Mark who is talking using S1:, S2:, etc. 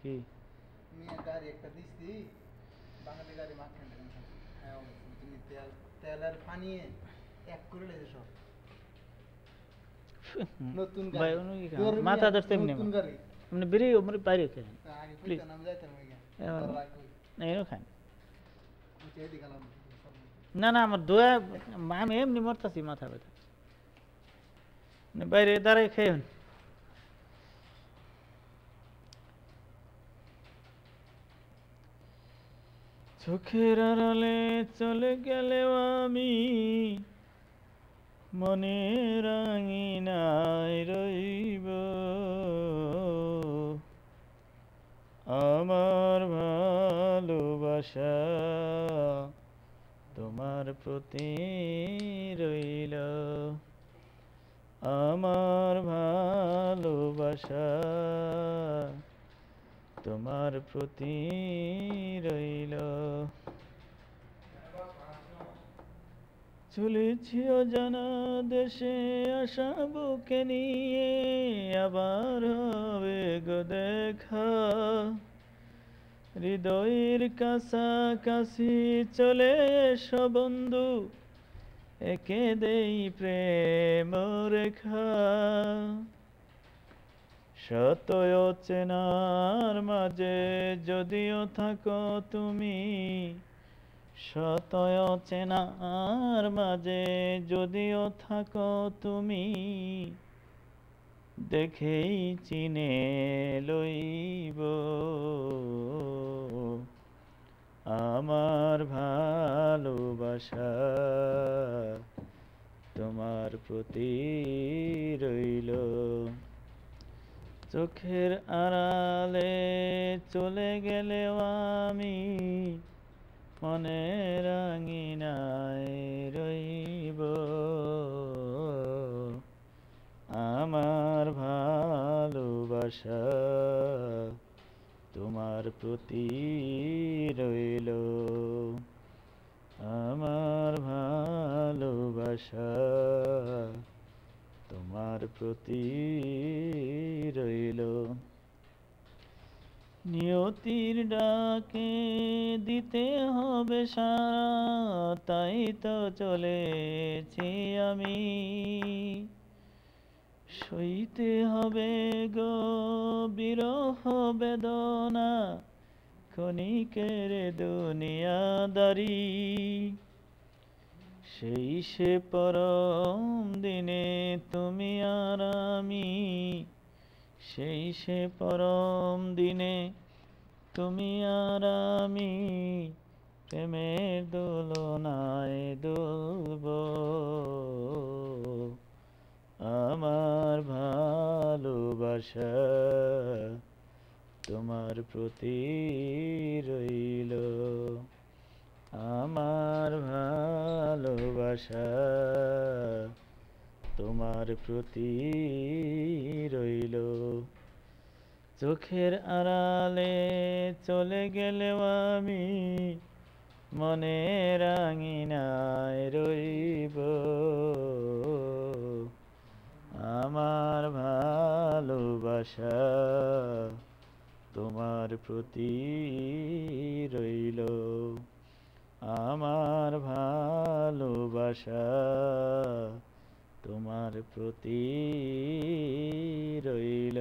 S1: কি
S2: মিয়া গাড়ি একটা দিছি, বাঙালি গাড়ি মাঝখান থেকে হ্যাঁ তুমি তেল তেলের পানি এক করে লেগেছে সব নতুন
S1: ভাই
S2: গাড়ি
S1: উনি কি
S2: তোর
S1: মাথা ধরতে এমনি
S2: নতুন গাড়ি
S1: এমনি বেরিয়ে মানে বাইরে খেলেন
S2: আগে
S1: প্লিজ
S2: কইতে নাম যাইতাম ওইগা
S1: এবার
S2: তোর রাখ কই
S1: এনে খান
S2: আমি চেয়ে গেলাম
S1: না না আমার দোয়া আমি এমনি মরতাছি মাথা ব্যথা বাইরে দাঁড়াই খেয়ে চোখের আড়ালে চলে গেলেও আমি মনের আঙিনায় রইব আমার ভালোবাসা তোমার প্রতি রইল আমার ভালোবাসা তোমার প্রতি রইল চলেছি অজানা দেশে আশা বুকে নিয়ে আবার হবে গো দেখা হৃদয়ের কাছাকাছি চলে এসো বন্ধু একে দেই প্রেম রেখা শত অচেনার মাঝে যদিও থাকো তুমি শত অচেনার মাঝে যদিও থাকো তুমি দেখেই চিনে লইব আমার ভালোবাসা তোমার প্রতি রইল চোখের আড়ালে চলে গেলেও আমি মনের আঙিনায় রইব আমার ভালোবাসা তোমার প্রতি রইল আমার ভালোবাসা তোমার প্রতি রইল নিয়তির ডাকে দিতে হবে সাড়া তাই তো চলেছি আমি সইতে হবে গো বিরহ বেদনা ক্ষণিকের দুনিয়াদারি সেই সে পরম দিনে তুমি আর আমি সেই সে পরম দিনে তুমি আর আমি প্রেমের দোলনায় দুলব আমার ভালোবাসা তোমার প্রতি রইল আমার ভালোবাসা তোমার প্রতি রইল চোখের আড়ালে চলে গেলেও আমি মনের আঙিনায় রইব আমার ভালোবাসা তোমার প্রতি রইল আমার ভালোবাসা তোমার প্রতি রইল।